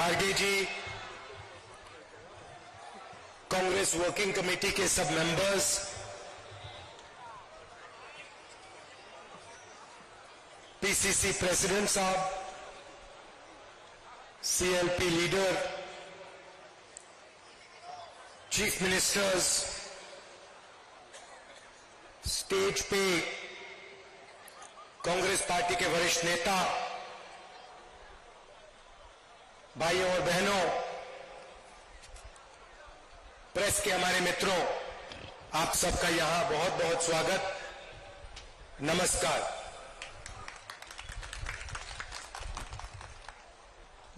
खारगे जी, Congress working committee के सब members, PCC president साहब, CLP leader, chief ministers, stage पे कांग्रेस पार्टी के वरिष्ठ नेता, भाइयों और बहनों, प्रेस के हमारे मित्रों, आप सबका यहां बहुत बहुत स्वागत, नमस्कार।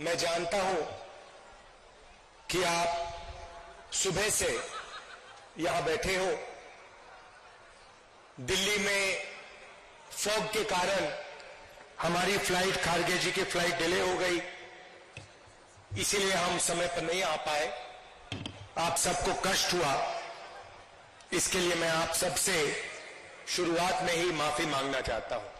मैं जानता हूं कि आप सुबह से यहां बैठे हो। दिल्ली में फॉग के कारण हमारी फ्लाइट, खारगे जी की फ्लाइट डिले हो गई, इसीलिए हम समय पर नहीं आ पाए। आप सबको कष्ट हुआ, इसके लिए मैं आप सबसे शुरुआत में ही माफी मांगना चाहता हूं।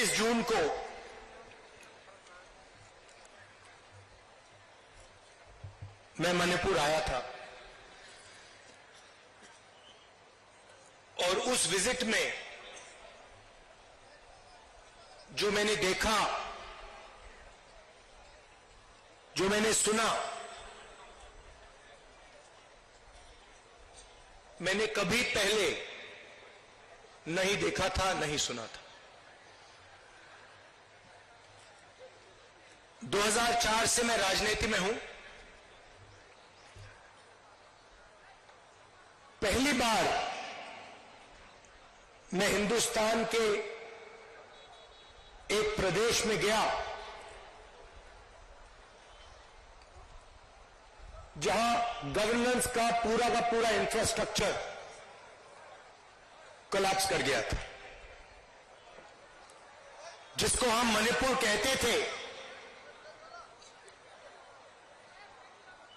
जून को मैं मणिपुर आया था और उस विजिट में जो मैंने देखा, जो मैंने सुना, मैंने कभी पहले नहीं देखा था, नहीं सुना था। 2004 से मैं राजनीति में हूं। पहली बार मैं हिंदुस्तान के एक प्रदेश में गया जहां गवर्नेंस का पूरा इंफ्रास्ट्रक्चर कोलैप्स कर गया था। जिसको हम मणिपुर कहते थे,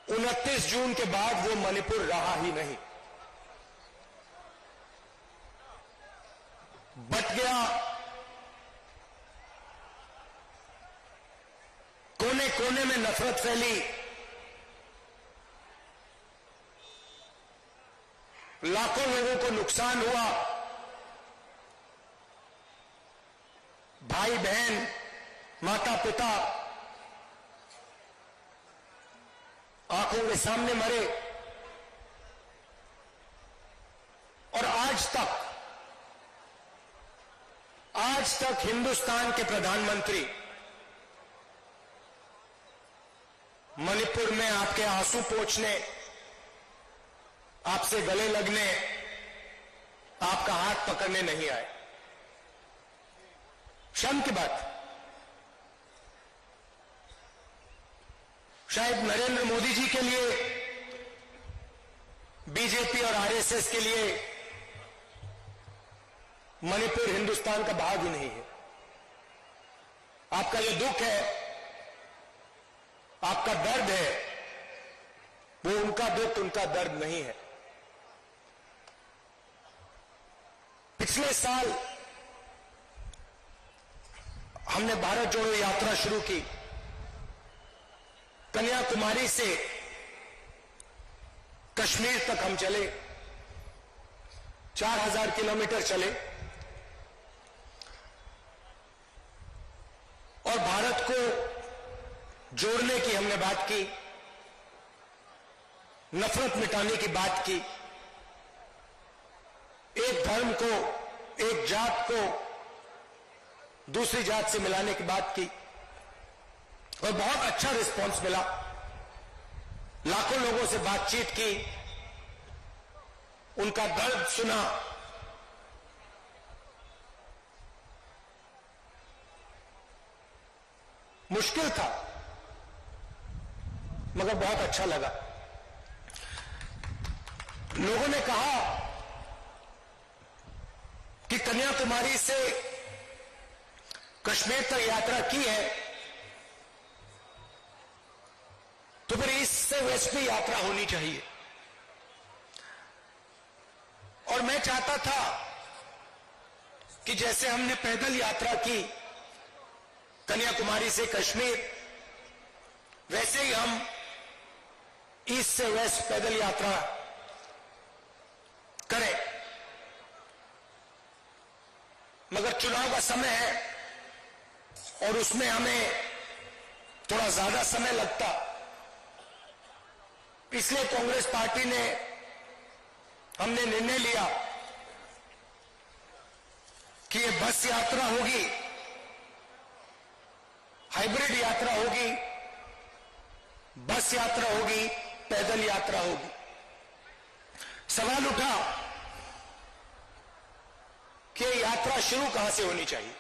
29 जून के बाद वो मणिपुर रहा ही नहीं, बट गया। कोने कोने में नफरत फैली, लाखों लोगों को नुकसान हुआ, भाई बहन, माता पिता आंखों के सामने मरे। और आज तक हिंदुस्तान के प्रधानमंत्री मणिपुर में आपके आंसू पोंछने, आपसे गले लगने, आपका हाथ पकड़ने नहीं आए। शर्म की बात। शायद नरेंद्र मोदी जी के लिए, बीजेपी और आरएसएस के लिए मणिपुर हिंदुस्तान का भाग ही नहीं है। आपका जो दुख है, आपका दर्द है, वो उनका दुख, उनका दर्द नहीं है। पिछले साल हमने भारत जोड़ो यात्रा शुरू की। कन्याकुमारी से कश्मीर तक हम चले, 4000 किलोमीटर चले और भारत को जोड़ने की हमने बात की, नफरत मिटाने की बात की, एक धर्म को, एक जात को दूसरी जात से मिलाने की बात की और बहुत अच्छा रिस्पांस मिला। लाखों लोगों से बातचीत की, उनका दर्द सुना। मुश्किल था मगर बहुत अच्छा लगा। लोगों ने कहा कि कन्याकुमारी से कश्मीर तक यात्रा की है, तो फिर ईस्ट से वेस्ट में यात्रा होनी चाहिए। और मैं चाहता था कि जैसे हमने पैदल यात्रा की कन्याकुमारी से कश्मीर, वैसे ही हम ईस्ट से वेस्ट पैदल यात्रा करें। मगर चुनाव का समय है और उसमें हमें थोड़ा ज्यादा समय लगता, इसलिए कांग्रेस पार्टी ने हमने निर्णय लिया कि ये बस यात्रा होगी, हाइब्रिड यात्रा होगी, बस यात्रा होगी, पैदल यात्रा होगी। सवाल उठा कि यात्रा शुरू कहां से होनी चाहिए।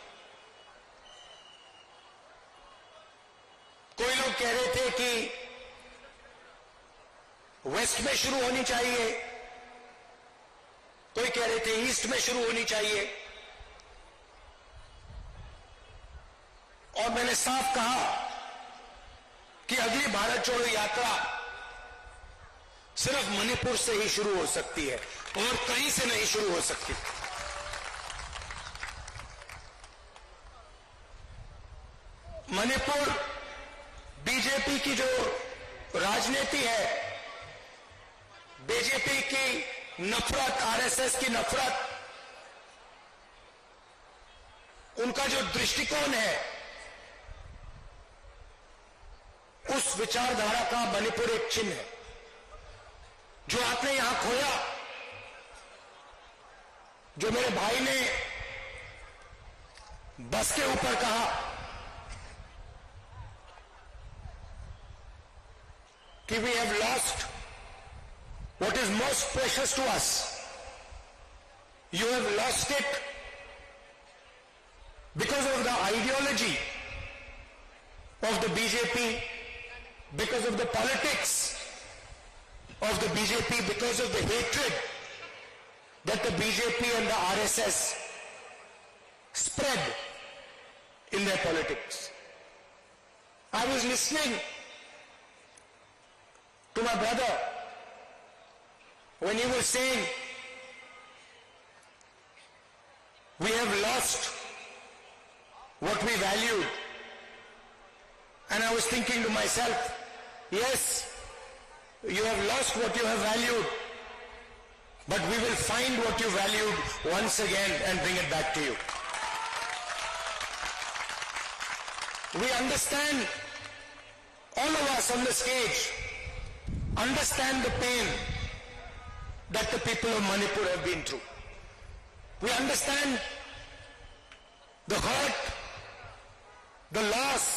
कोई लोग कह रहे थे कि वेस्ट में शुरू होनी चाहिए, कोई कह रहे थे ईस्ट में शुरू होनी चाहिए, और मैंने साफ कहा कि अगली भारत जोड़ो यात्रा सिर्फ मणिपुर से ही शुरू हो सकती है और कहीं से नहीं शुरू हो सकती। मणिपुर बीजेपी की जो राजनीति है, बीजेपी की नफरत, आरएसएस की नफरत, उनका जो दृष्टिकोण है, उस विचारधारा का मणिपुर एक चिन्ह है। जो आपने यहां खोया, जो मेरे भाई ने बस के ऊपर कहा कि we have lost what is most precious to us, you have lost it because of the ideology of the BJP, because of the politics of the BJP, because of the hatred that the BJP and the RSS spread in their politics. I was listening to my brother when he was saying we have lost what we valued. And I was thinking to myself, yes, you have lost what you have valued, but we will find what you valued once again and bring it back to you. We understand, all of us on the stage, understand the pain that the people of Manipur have been through. We understand the hurt, the loss,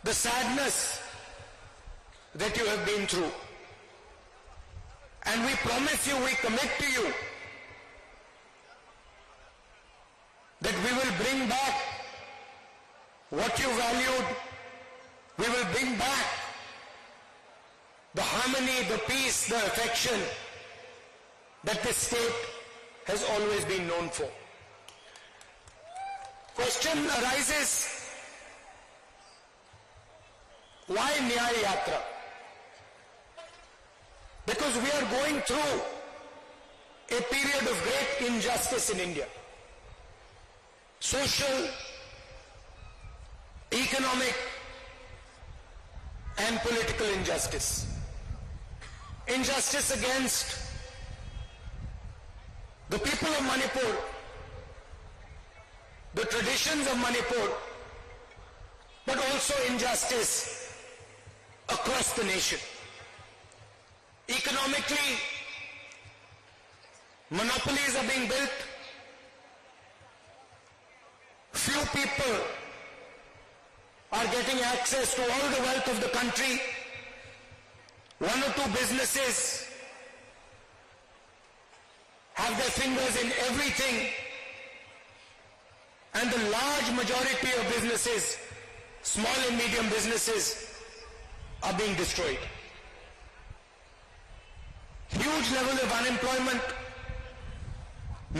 the sadness that you have been through. And we promise you, we commit to you that we will bring back what you valued. We will bring back the harmony, the peace, the affection that this state has always been known for. Question arises, why Nyaya Yatra? Because we are going through a period of great injustice in India. Social, economic, and political injustice. Injustice against the people of Manipur, the traditions of Manipur, but also injustice across the nation. Economically, monopolies are being built. Few people are getting access to all the wealth of the country. One or two businesses have their fingers in everything, and the large majority of businesses, small and medium businesses, are being destroyed. Huge level of unemployment,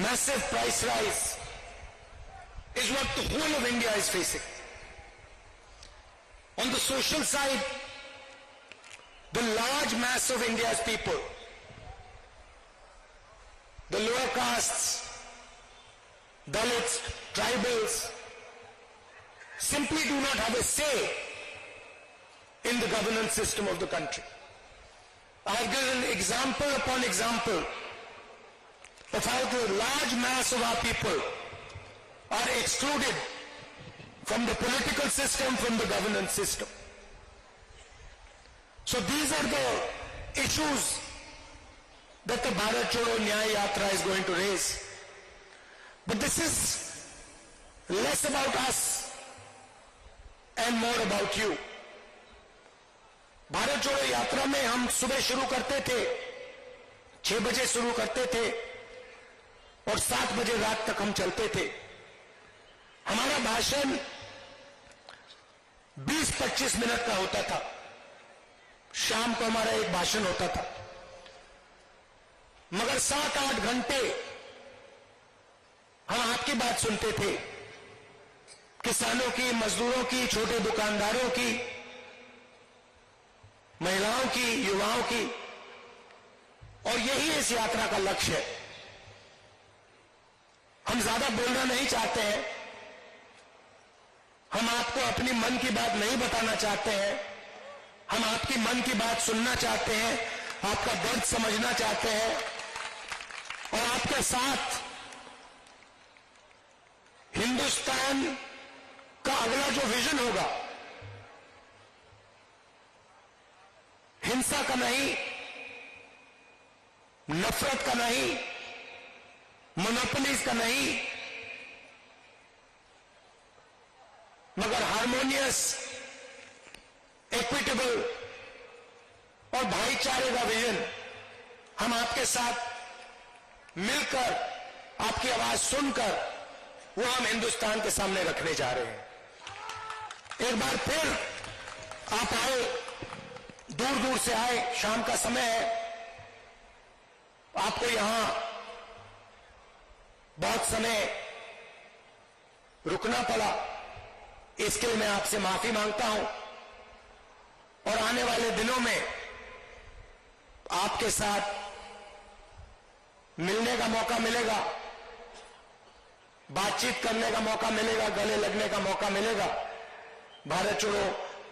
massive price rise is what the whole of India is facing. On the social side, the large mass of India's people, the lower castes, Dalits, tribals simply do not have a say in the governance system of the country. I have given example upon example of how the large mass of our people are excluded from the political system, from the governance system. So these are the issues that the Bharat Chodo Nyaya Yatra is going to raise. But this is less about us and more about you. Bharat जोड़ो यात्रा में हम सुबह शुरू करते थे, 6 बजे शुरू करते थे और 7 बजे रात तक हम चलते थे. हमारा भाषण 20-25 मिनट का होता था. शाम को हमारा एक भाषण होता था, मगर 7-8 घंटे हम आपकी बात सुनते थे, किसानों की, मजदूरों की, छोटे दुकानदारों की, महिलाओं की, युवाओं की. और यही इस यात्रा का लक्ष्य है. हम ज्यादा बोलना नहीं चाहते हैं, हम आपको अपनी मन की बात नहीं बताना चाहते हैं, हम आपकी मन की बात सुनना चाहते हैं, आपका दर्द समझना चाहते हैं और आपके साथ हिंदुस्तान का अगला जो विजन होगा, हिंसा का नहीं, नफरत का नहीं, मोनोपोलीज का नहीं, मगर हार्मोनियस, इक्विटेबल और भाईचारे का विजन हम आपके साथ मिलकर, आपकी आवाज सुनकर वो हम हिंदुस्तान के सामने रखने जा रहे हैं. एक बार फिर आप आए, दूर दूर से आए, शाम का समय है, आपको यहां बहुत समय रुकना पड़ा, इसके लिए मैं आपसे माफी मांगता हूं. और आने वाले दिनों में आपके साथ मिलने का मौका मिलेगा, बातचीत करने का मौका मिलेगा, गले लगने का मौका मिलेगा भारत जोड़ो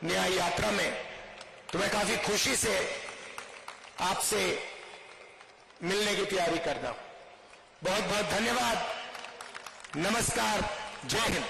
न्याय यात्रा में. तो मैं काफी खुशी से आपसे मिलने की तैयारी कर रहा हूं. बहुत बहुत धन्यवाद. नमस्कार. जय हिंद.